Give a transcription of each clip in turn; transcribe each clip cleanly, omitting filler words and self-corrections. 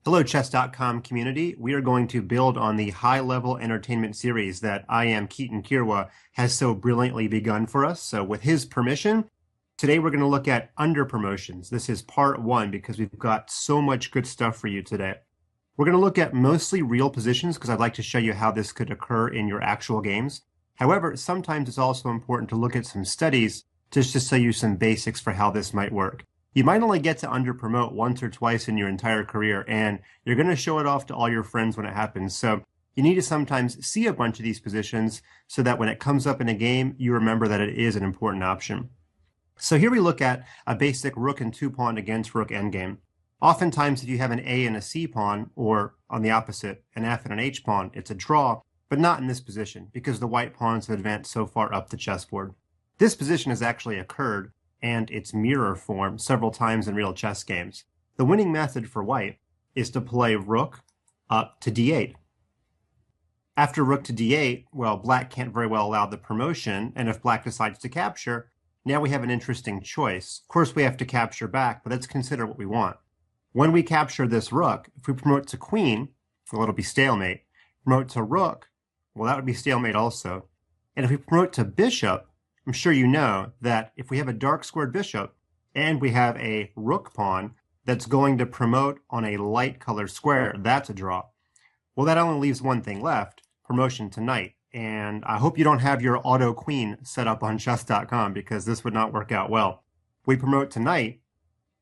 Hello, Chess.com community. We are going to build on the high-level entertainment series that I am Keaton Kirwa has so brilliantly begun for us. So with his permission, today we're going to look at Underpromotions. This is part one because we've got so much good stuff for you today. We're going to look at mostly real positions because I'd like to show you how this could occur in your actual games. However, sometimes it's also important to look at some studies just to show you some basics for how this might work. You might only get to underpromote once or twice in your entire career, and you're going to show it off to all your friends when it happens. So you need to sometimes see a bunch of these positions so that when it comes up in a game, you remember that it is an important option. So here we look at a basic rook and two pawn against rook endgame. Oftentimes, if you have an A and a C pawn, or on the opposite, an F and an H pawn, it's a draw, but not in this position because the white pawns have advanced so far up the chessboard. This position has actually occurred and its mirror form several times in real chess games. The winning method for white is to play rook up to d8. After rook to d8, well, black can't very well allow the promotion, and if black decides to capture, now we have an interesting choice. Of course, we have to capture back, but let's consider what we want. When we capture this rook, if we promote to queen, well, it'll be stalemate. Promote to rook, well, that would be stalemate also. And if we promote to bishop, I'm sure you know that if we have a dark squared bishop and we have a rook pawn that's going to promote on a light colored square, that's a draw. Well, that only leaves one thing left, promotion to knight. And I hope you don't have your auto queen set up on chess.com because this would not work out well. We promote to knight,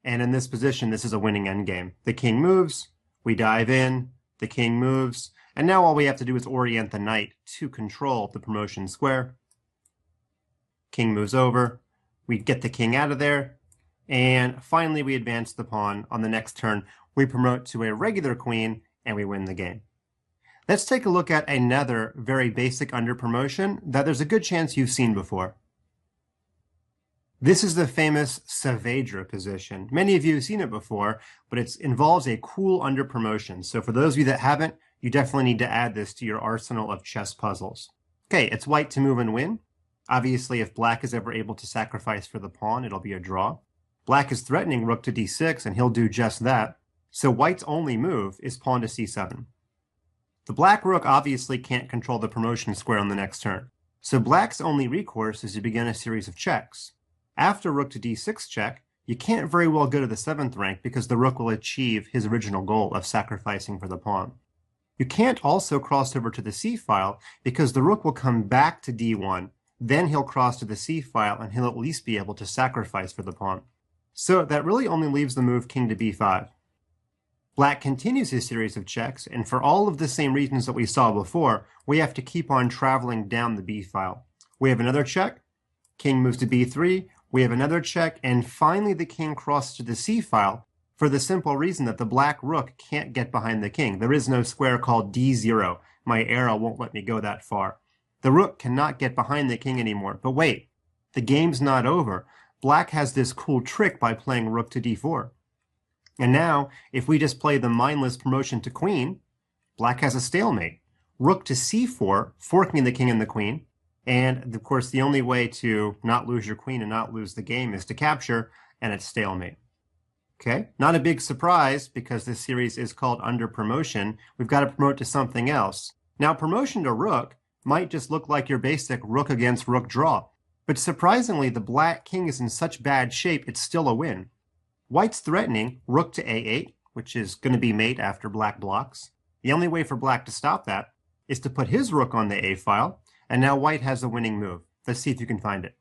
and in this position, this is a winning endgame. The king moves, we dive in, the king moves, and now all we have to do is orient the knight to control the promotion square. King moves over, we get the king out of there, and finally we advance the pawn. On the next turn, we promote to a regular queen, and we win the game. Let's take a look at another very basic under promotion that there's a good chance you've seen before. This is the famous Saavedra position. Many of you have seen it before, but it involves a cool under promotion. So for those of you that haven't, you definitely need to add this to your arsenal of chess puzzles. Okay, it's white to move and win. Obviously, if black is ever able to sacrifice for the pawn, it'll be a draw. Black is threatening rook to d6, and he'll do just that. So white's only move is pawn to c7. The black rook obviously can't control the promotion square on the next turn. So black's only recourse is to begin a series of checks. After rook to d6 check, you can't very well go to the 7th rank because the rook will achieve his original goal of sacrificing for the pawn. You can't also cross over to the c file because the rook will come back to d1. Then he'll cross to the c file and he'll at least be able to sacrifice for the pawn. So that really only leaves the move king to b5. Black continues his series of checks, and for all of the same reasons that we saw before, we have to keep on traveling down the b file. We have another check, king moves to b3, we have another check, and finally the king crosses to the c file for the simple reason that the black rook can't get behind the king. There is no square called d0. My arrow won't let me go that far. The rook cannot get behind the king anymore. But wait, the game's not over. Black has this cool trick by playing rook to d4. And now, if we just play the mindless promotion to queen, black has a stalemate. Rook to c4, forking the king and the queen. And, of course, the only way to not lose your queen and not lose the game is to capture, and it's stalemate. Okay, not a big surprise because this series is called Under Promotion. We've got to promote to something else. Now, promotion to rook might just look like your basic rook against rook draw. But surprisingly, the black king is in such bad shape, it's still a win. White's threatening rook to a8, which is going to be mate after black blocks. The only way for black to stop that is to put his rook on the a file, and now white has a winning move. Let's see if you can find it.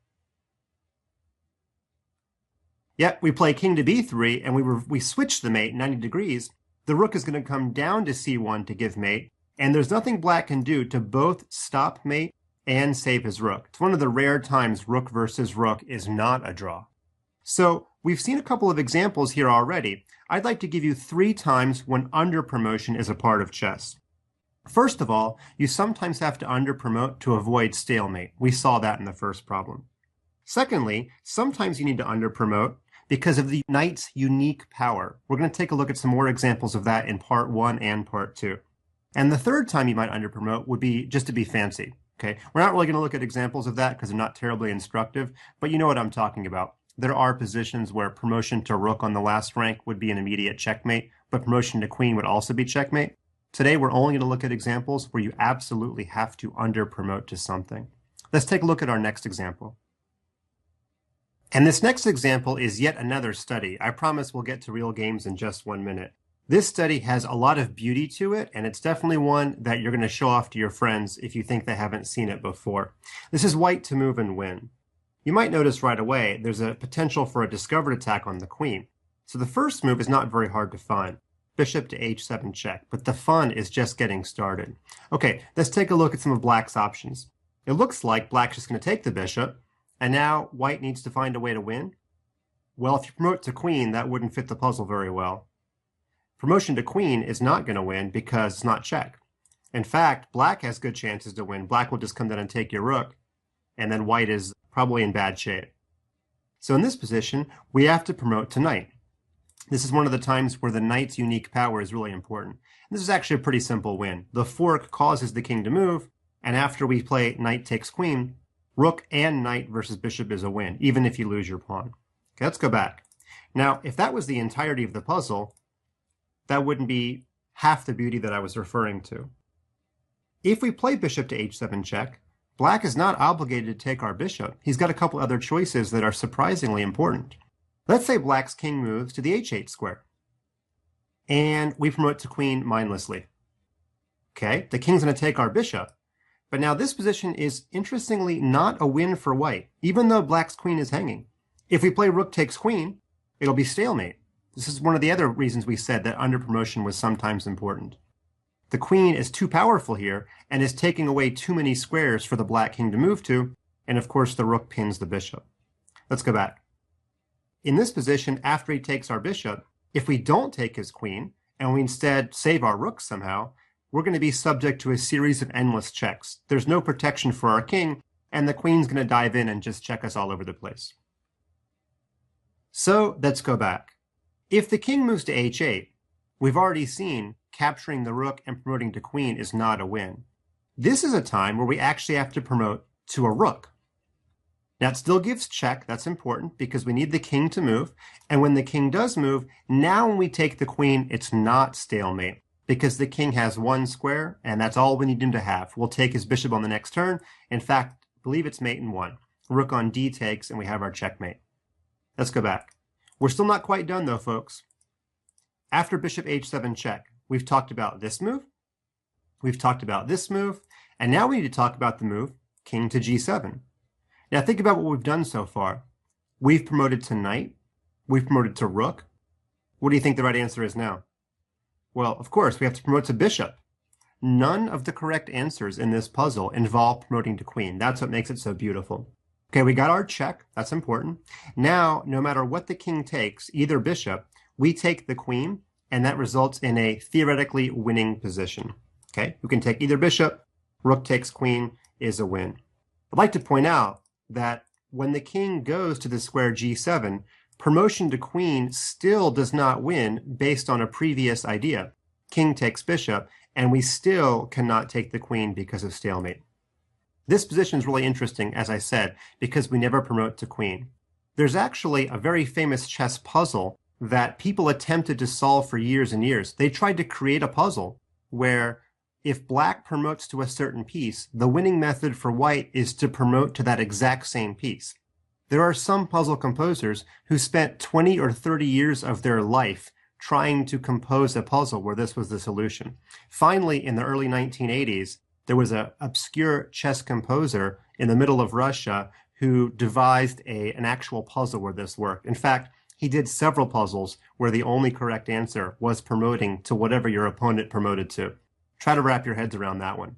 Yep, we play king to b3, and we switch the mate 90 degrees. The rook is going to come down to c1 to give mate, and there's nothing black can do to both stop mate and save his rook. It's one of the rare times rook versus rook is not a draw. So we've seen a couple of examples here already. I'd like to give you 3 times when under promotion is a part of chess. First of all, you sometimes have to under promote to avoid stalemate. We saw that in the first problem. Secondly, sometimes you need to under promote because of the knight's unique power. We're going to take a look at some more examples of that in part 1 and part 2. And the third time you might under promote would be just to be fancy. Okay, we're not really going to look at examples of that because they're not terribly instructive, but you know what I'm talking about. There are positions where promotion to rook on the last rank would be an immediate checkmate, but promotion to queen would also be checkmate. Today, we're only going to look at examples where you absolutely have to under-promote to something. Let's take a look at our next example. And this next example is yet another study. I promise we'll get to real games in just 1 minute. This study has a lot of beauty to it, and it's definitely one that you're going to show off to your friends if you think they haven't seen it before. This is white to move and win. You might notice right away there's a potential for a discovered attack on the queen. So the first move is not very hard to find. Bishop to h7 check, but the fun is just getting started. Okay, let's take a look at some of black's options. It looks like black's just going to take the bishop, and now white needs to find a way to win. Well, if you promote to queen, that wouldn't fit the puzzle very well. Promotion to queen is not going to win because it's not check. In fact, black has good chances to win. Black will just come down and take your rook, and then white is probably in bad shape. So in this position, we have to promote to knight. This is one of the times where the knight's unique power is really important. And this is actually a pretty simple win. The fork causes the king to move, and after we play knight takes queen, rook and knight versus bishop is a win, even if you lose your pawn. Okay, let's go back. Now, if that was the entirety of the puzzle, that wouldn't be half the beauty that I was referring to. If we play bishop to h7 check, black is not obligated to take our bishop. He's got a couple other choices that are surprisingly important. Let's say black's king moves to the h8 square, and we promote to queen mindlessly. Okay, the king's going to take our bishop, but now this position is interestingly not a win for white, even though black's queen is hanging. If we play rook takes queen, it'll be stalemate. This is one of the other reasons we said that under promotion was sometimes important. The queen is too powerful here and is taking away too many squares for the black king to move to, and of course the rook pins the bishop. Let's go back. In this position, after he takes our bishop, if we don't take his queen, and we instead save our rook somehow, we're going to be subject to a series of endless checks. There's no protection for our king, and the queen's going to dive in and just check us all over the place. So let's go back. If the king moves to h8, we've already seen capturing the rook and promoting to queen is not a win. This is a time where we actually have to promote to a rook. Now it still gives check, that's important because we need the king to move, and when the king does move, now when we take the queen, it's not stalemate because the king has one square and that's all we need him to have. We'll take his bishop on the next turn. In fact, I believe it's mate in one. Rook on d takes and we have our checkmate. Let's go back. We're still not quite done though, folks. After bishop h7 check, we've talked about this move, we've talked about this move, and now we need to talk about the move king to g7. Now think about what we've done so far. We've promoted to knight, we've promoted to rook. What do you think the right answer is now? Well, of course, we have to promote to bishop. None of the correct answers in this puzzle involve promoting to queen. That's what makes it so beautiful. Okay, we got our check. That's important. Now, no matter what the king takes, either bishop, we take the queen, and that results in a theoretically winning position. Okay, we can take either bishop, rook takes queen is a win. I'd like to point out that when the king goes to the square g7, promotion to queen still does not win based on a previous idea. King takes bishop, and we still cannot take the queen because of stalemate. This position is really interesting, as I said, because we never promote to queen. There's actually a very famous chess puzzle that people attempted to solve for years and years. They tried to create a puzzle where if black promotes to a certain piece, the winning method for white is to promote to that exact same piece. There are some puzzle composers who spent 20 or 30 years of their life trying to compose a puzzle where this was the solution. Finally, in the early 1980s, there was an obscure chess composer in the middle of Russia who devised an actual puzzle where this worked. In fact, he did several puzzles where the only correct answer was promoting to whatever your opponent promoted to. Try to wrap your heads around that one.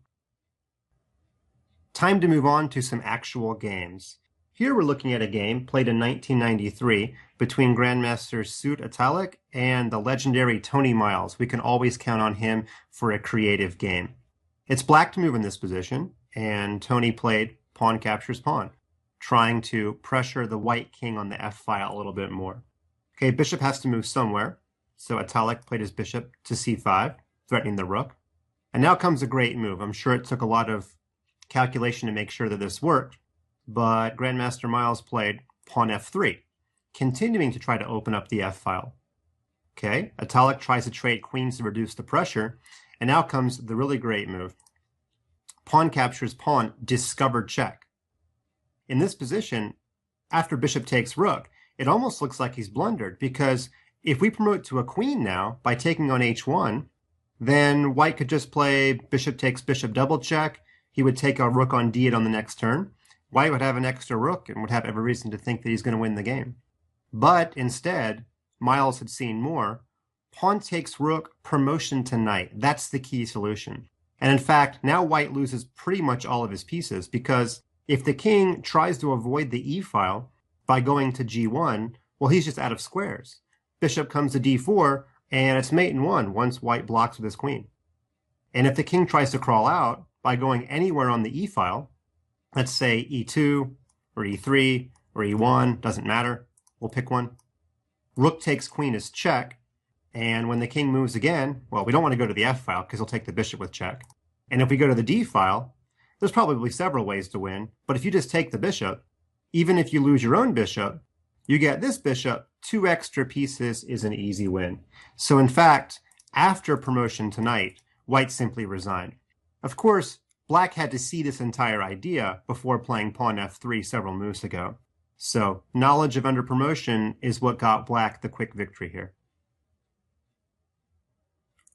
Time to move on to some actual games. Here we're looking at a game played in 1993 between Grandmasters Sud Atalik and the legendary Tony Miles. We can always count on him for a creative game. It's black to move in this position, and Tony played pawn captures pawn, trying to pressure the white king on the f-file a little bit more. Okay, bishop has to move somewhere, so Atalik played his bishop to c5, threatening the rook. And now comes a great move. I'm sure it took a lot of calculation to make sure that this worked, but Grandmaster Miles played pawn f3. continuing to try to open up the f-file. Okay, Italic tries to trade queens to reduce the pressure, and now comes the really great move. Pawn captures pawn, discovered check. In this position, after bishop takes rook, it almost looks like he's blundered, because if we promote to a queen now by taking on h1, then white could just play bishop takes bishop double check. He would take a rook on d8 on the next turn. White would have an extra rook and would have every reason to think that he's going to win the game. But instead, Miles had seen more. Pawn takes rook, promotion to knight. That's the key solution. And in fact, now white loses pretty much all of his pieces, because if the king tries to avoid the e-file by going to g1, well, he's just out of squares. Bishop comes to d4, and it's mate in one once white blocks with his queen. And if the king tries to crawl out by going anywhere on the e-file, let's say e2 or e3 or e1, doesn't matter, we'll pick one. Rook takes queen is check, and when the king moves again, well, we don't want to go to the f-file because he'll take the bishop with check. And if we go to the d-file, there's probably several ways to win, but if you just take the bishop, even if you lose your own bishop, you get this bishop, 2 extra pieces is an easy win. So in fact, after promotion to knight, white simply resigned. Of course, black had to see this entire idea before playing pawn f3 several moves ago. So knowledge of under promotion is what got black the quick victory here.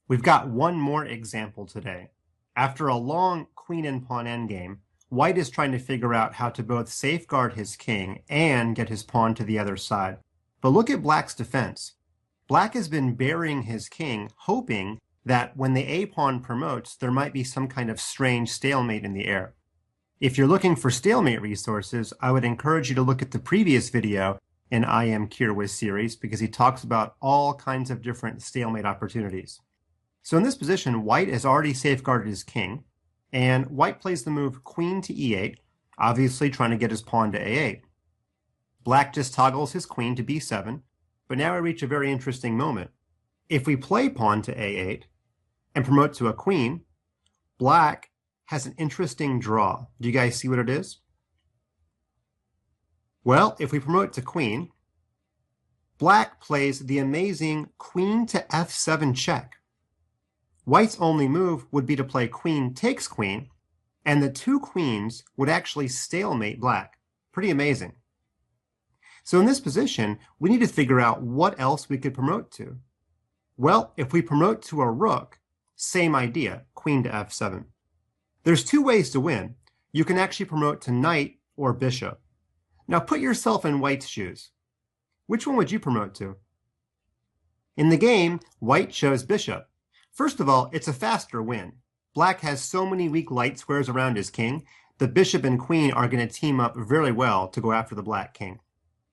We've got one more example today. After a long queen and pawn endgame, white is trying to figure out how to both safeguard his king and get his pawn to the other side. But look at black's defense. Black has been burying his king, hoping that when the a-pawn promotes, there might be some kind of strange stalemate in the air. If you're looking for stalemate resources, I would encourage you to look at the previous video in I Am Kirwa's series, because he talks about all kinds of different stalemate opportunities. So in this position, white has already safeguarded his king, and white plays the move queen to e8, obviously trying to get his pawn to a8. Black just toggles his queen to b7, but now we reach a very interesting moment. If we play pawn to a8 and promote to a queen, black has an interesting draw. Do you guys see what it is? Well, if we promote to queen, black plays the amazing queen to f7 check. White's only move would be to play queen takes queen, and the two queens would actually stalemate black. Pretty amazing. So in this position, we need to figure out what else we could promote to. Well, if we promote to a rook, same idea, queen to f7. There's two ways to win. You can actually promote to knight or bishop. Now put yourself in white's shoes. Which one would you promote to? In the game, white chose bishop. First of all, it's a faster win. Black has so many weak light squares around his king, the bishop and queen are going to team up very well to go after the black king.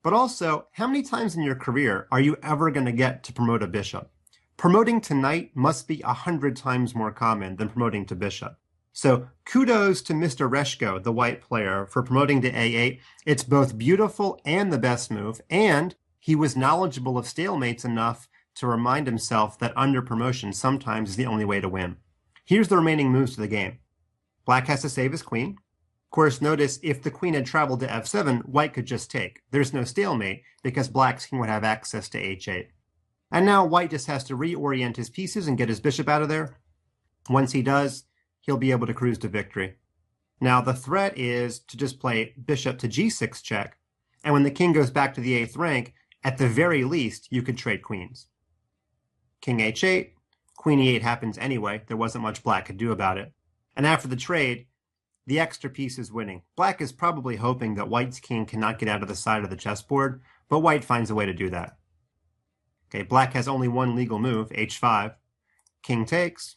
But also, how many times in your career are you ever going to get to promote a bishop? Promoting to knight must be 100 times more common than promoting to bishop. So kudos to Mr. Reshko, the white player, for promoting to a8. It's both beautiful and the best move, and he was knowledgeable of stalemates enough to remind himself that under promotion sometimes is the only way to win. Here's the remaining moves to the game. Black has to save his queen. Of course, notice if the queen had traveled to f7, white could just take. There's no stalemate because black's king would have access to h8. And now white just has to reorient his pieces and get his bishop out of there. Once he does, he'll be able to cruise to victory. Now the threat is to just play bishop to g6 check, and when the king goes back to the 8th rank, at the very least, you could trade queens. King h8, queen e8 happens anyway, there wasn't much black could do about it. And after the trade, the extra piece is winning. Black is probably hoping that white's king cannot get out of the side of the chessboard, but white finds a way to do that. Okay, black has only one legal move, h5. King takes,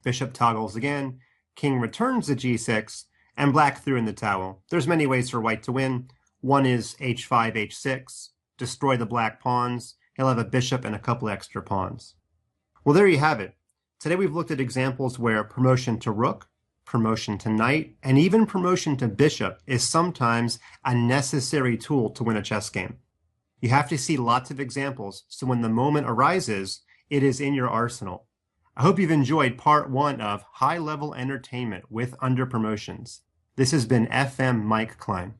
bishop toggles again, king returns to g6, and black threw in the towel. There's many ways for white to win. One is h5, h6, destroy the black pawns. He'll have a bishop and a couple extra pawns. Well, there you have it. Today we've looked at examples where promotion to rook, promotion to knight, and even promotion to bishop is sometimes a necessary tool to win a chess game. You have to see lots of examples, so when the moment arises, it is in your arsenal. I hope you've enjoyed part 1 of High-Level Entertainment with Underpromotions. This has been FM Mike Klein.